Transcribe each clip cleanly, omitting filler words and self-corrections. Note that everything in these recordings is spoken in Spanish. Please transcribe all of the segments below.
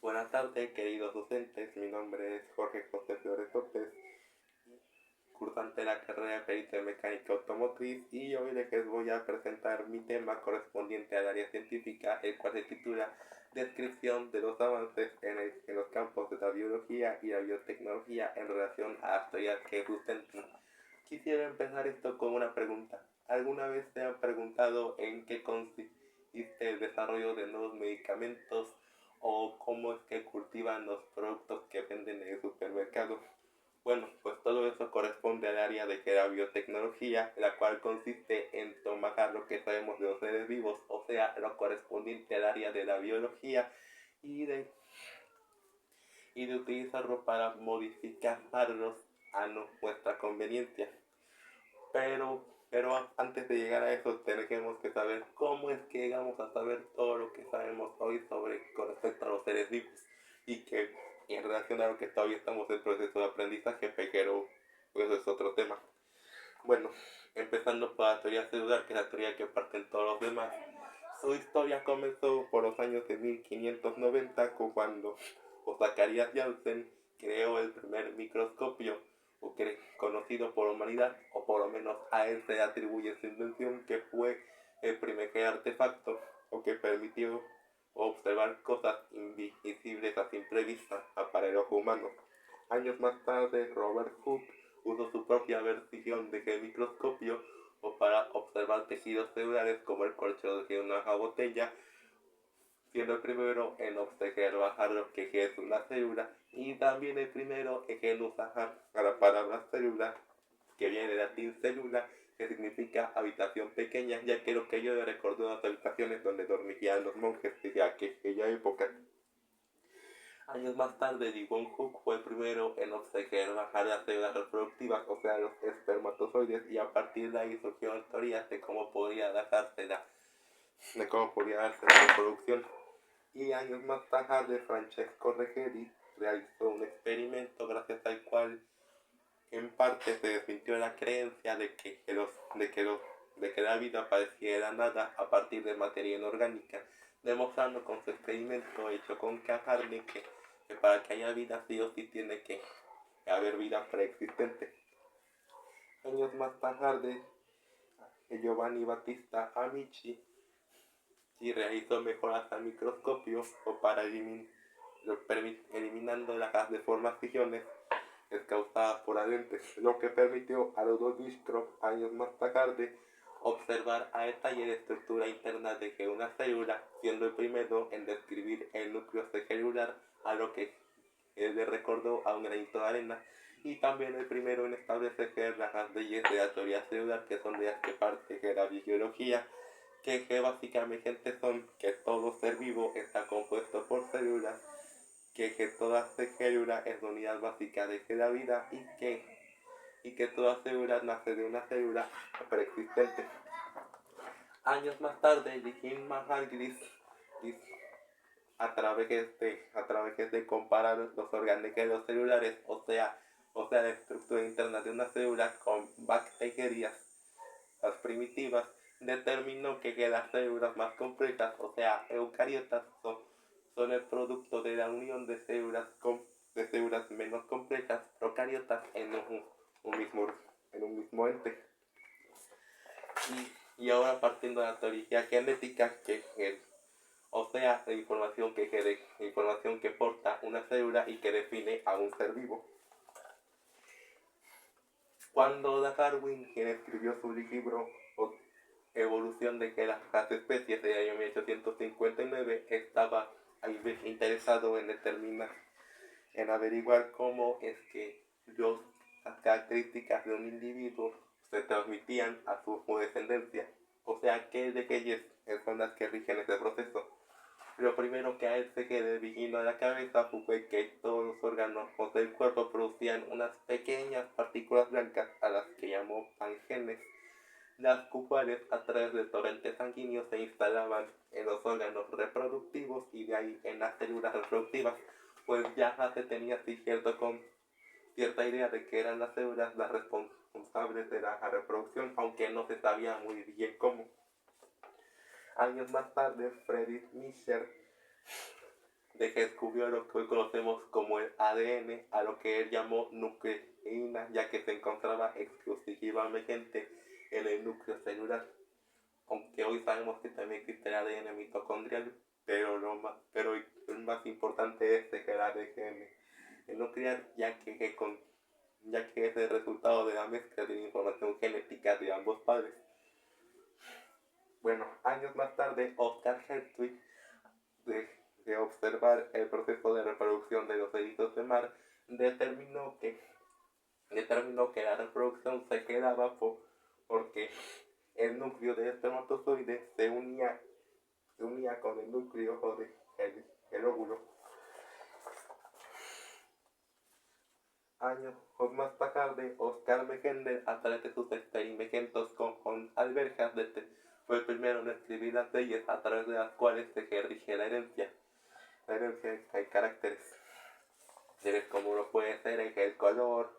Buenas tardes, queridos docentes. Mi nombre es Jorge José Flores López, cursante de la carrera de Perito en Mecánica Automotriz, y hoy les voy a presentar mi tema correspondiente al área científica, el cual se titula Descripción de los avances en los campos de la biología y la biotecnología en relación a las teorías que sustentan. Quisiera empezar esto con una pregunta. ¿Alguna vez se han preguntado en qué consiste el desarrollo de nuevos medicamentos o cómo es que cultivan los productos que venden en el supermercado? Bueno, pues todo eso corresponde al área de la biotecnología, la cual consiste en tomar lo que sabemos de los seres vivos, o sea, lo correspondiente al área de la biología, y de, y de utilizarlo para modificarlos a nuestra conveniencia. Pero antes de llegar a eso tenemos que saber cómo es que llegamos a saber todo lo que sabemos hoy con respecto a los seres vivos, y que en relación a lo que todavía estamos en proceso de aprendizaje, pero eso es otro tema. Bueno, empezando por la teoría celular, que es la teoría que parten todos los demás. Su historia comenzó por los años de 1590, cuando Zacharias Janssen creó el primer microscopio conocido por la humanidad, o por lo menos a él se atribuye su invención, que fue el primer artefacto o que permitió observar cosas invisibles a simple vista para el ojo humano. Años más tarde, Robert Hooke usó su propia versión de el microscopio o para observar tejidos celulares como el corcho de una botella, siendo el primero en observar lo que es una célula, y también el primero en usar la palabra célula, que viene del latín célula, que significa habitación pequeña, ya que lo que yo recordó las habitaciones donde dormían los monjes de aquella época. Años más tarde, Dibon Hook fue el primero en observar las células reproductivas, o sea, los espermatozoides, y a partir de ahí surgieron teorías de cómo podría darse la reproducción. Y años más tarde, Francesco Regeri realizó un experimento gracias al cual en parte se desmintió la creencia de que la vida apareciera nada a partir de materia inorgánica, demostrando con su experimento hecho con carne que para que haya vida sí o sí tiene que haber vida preexistente. Años más tarde, Giovanni Battista Amici realizó mejoras al microscopio o para eliminando las deformaciones causadas por agentes, lo que permitió a Rudolf Virchow años más tarde observar a detalle la estructura interna de una célula, siendo el primero en describir el núcleo celular, a lo que le recordó a un granito de arena, y también el primero en establecer las leyes de la teoría celular, que son de las que parte de la biología, que básicamente son que todo ser vivo está compuesto por células, que toda célula es la unidad básica de la vida, y que toda célula nace de una célula preexistente. Años más tarde, Jim Mahalgris, a través de comparar los organelos celulares, o sea la estructura interna de una célula con bacterias, las primitivas, determinó que las células más complejas, o sea, eucariotas, son el producto de la unión de células menos complejas, procariotas, en un mismo ente. Y ahora, partiendo de la teoría genética, o sea, la información que porta una célula y que define a un ser vivo. Cuando Darwin, quien escribió su libro Evolución de las especies del año 1859, estaba interesado en averiguar cómo es que las características de un individuo se transmitían a su descendencia, o sea, qué de ellas son las que rigen ese proceso. Lo primero que a él se le vino a la cabeza fue que todos los órganos del cuerpo producían unas pequeñas partículas blancas, a las que llamó pangenes, las cuales a través de torrentes sanguíneos se instalaban en los órganos reproductivos, y de ahí en las células reproductivas. Pues ya se tenía cierta idea de que eran las células las responsables de la reproducción, aunque no se sabía muy bien cómo. Años más tarde, Friedrich Nietzsche de que descubrió lo que hoy conocemos como el ADN, a lo que él llamó nucleína, ya que se encontraba exclusivamente en el núcleo celular. Aunque hoy sabemos que también existe el ADN mitocondrial, pero el más importante es el ADN nuclear, ya que es el resultado de la mezcla de la información genética de ambos padres. Bueno, años más tarde, Oscar Hertwig, de observar el proceso de reproducción de los erizos de mar, determinó que la reproducción se quedaba porque el núcleo del espermatozoide se unía con el núcleo el óvulo. Años más tarde, Oscar Wegener, a través de sus experimentos con alberjas, fue el primero en escribir las leyes a través de las cuales se rige la herencia. La herencia hay caracteres, como lo puede ser el color,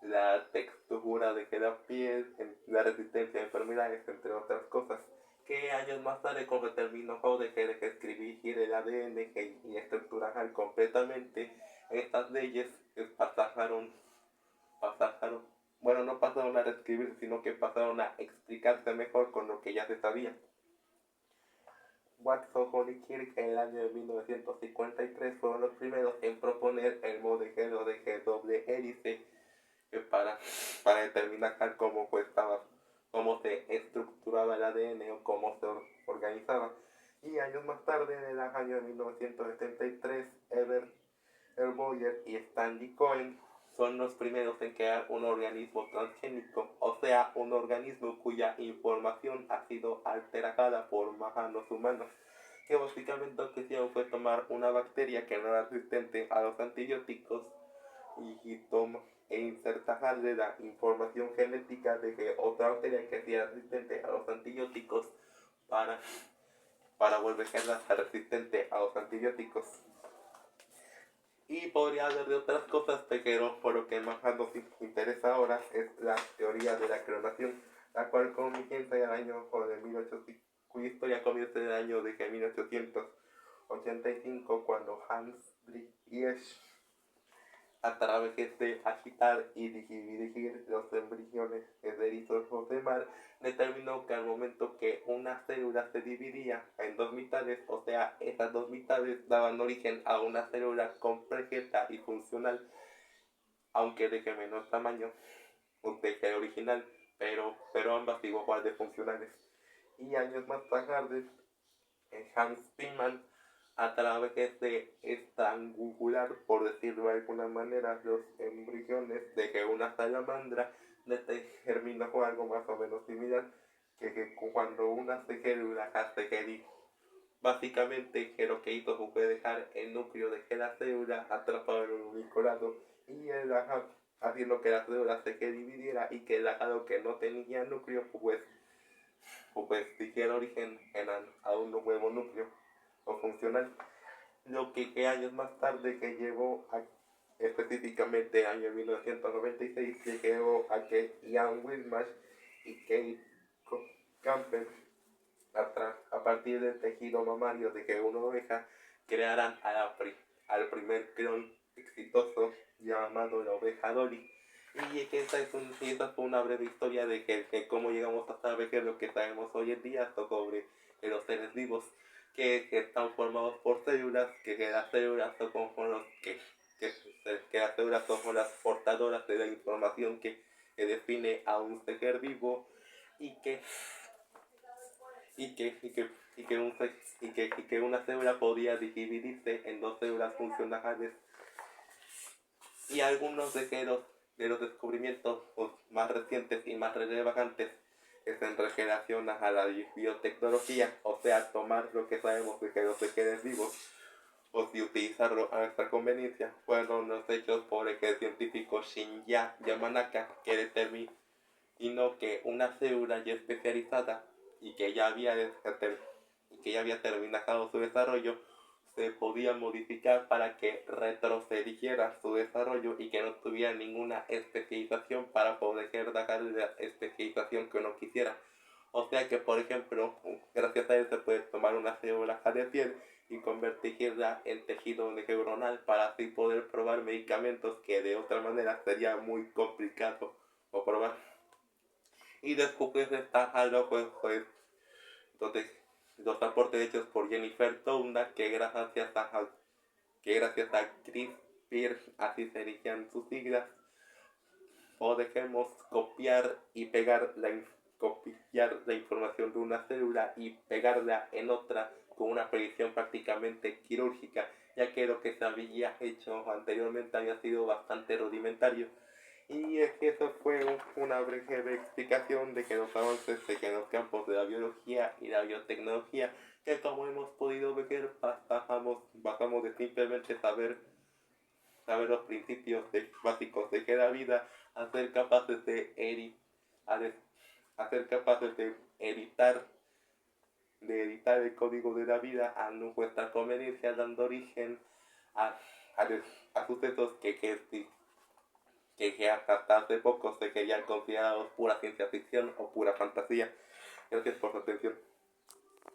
la textura de la piel, la resistencia a enfermedades, entre otras cosas. Que años más tarde, cuando terminó de escribir el ADN y estructurar completamente estas leyes, no pasaron a reescribir, sino que pasaron a explicarse mejor con lo que ya se sabía. Watson y Crick en el año de 1953 fueron los primeros en proponer el modelo de doble hélice para determinar cómo se estructuraba el ADN o cómo se organizaba. Y años más tarde, en el año de 1973, Herbert Boyer y Stanley Cohen son los primeros en crear un organismo transgénico, o sea, un organismo cuya información ha sido alterada por manos humanas, que básicamente lo que hicieron fue tomar una bacteria que no era resistente a los antibióticos e insertarle la información genética de que otra bacteria que sea resistente a los antibióticos para volverla resistente a los antibióticos. Y podría hablar de otras cosas, pero por lo que más nos interesa ahora es la teoría de la clonación, la cual comienza el año de 1800, cuya historia comienza en el año de 1885, cuando Hans Liebig, a través de agitar y dividir los embriones de erizos de mar, determinó que al momento que una célula se dividía en dos mitades, o sea, esas dos mitades daban origen a una célula completa y funcional, aunque de menor tamaño de que el original, pero ambas igual de funcionales. Y años más tarde, Hans Piemann, a través de estrangular, por decirlo de alguna manera, los embriones de una salamandra, determinó algo más o menos similar, que cuando una célula se quedó, básicamente que lo que hizo fue dejar el núcleo de la célula atrapado en un único lado, y haciendo que la célula se dividiera, y que el lado que no tenía núcleo pues diera origen a un nuevo núcleo o funcional. Lo que años más tarde que llevó específicamente el año 1996, que llevó a que Ian Wilmach y Kate Campbell, a partir del tejido mamario de una oveja, crearan al primer clon exitoso llamado la oveja Dolly. Y esa fue una breve historia de cómo llegamos a saber lo que sabemos hoy en día sobre los seres vivos, que están formados por células, que las células son las portadoras de la información que define a un ser vivo, y que una célula podía dividirse en dos células funcionales. Y algunos de los descubrimientos más recientes y más relevantes es en relación a la biotecnología, o sea, tomar lo que sabemos de los seres vivos y utilizarlo a nuestra conveniencia. Fueron los hechos por el científico Shinya Yamanaka, que determinó que una célula ya especializada y que ya había terminado su desarrollo se podía modificar para que retrocediera su desarrollo y que no tuviera ninguna especialización para poder darle la especialización que uno quisiera. O sea que, por ejemplo, gracias a él se puede tomar una célula de piel y convertirla en tejido neuronal para así poder probar medicamentos que de otra manera sería muy complicado o probar. Y después está algo pues entonces los aportes hechos por Jennifer Doudna que gracias a CRISPR, así serían sus siglas, podemos copiar la información de una célula y pegarla en otra con una precisión prácticamente quirúrgica, ya que lo que se había hecho anteriormente había sido bastante rudimentario. Y es que eso fue una breve explicación de que los avances de que en los campos de la biología y la biotecnología, que como hemos podido ver, pasamos de simplemente saber los principios básicos de que la vida, a ser capaces a ser capaces de editar el código de la vida a nuestra conveniencia, dando origen a, a, a sucesos que hasta hace poco se querían considerados pura ciencia ficción o pura fantasía. Gracias por su atención.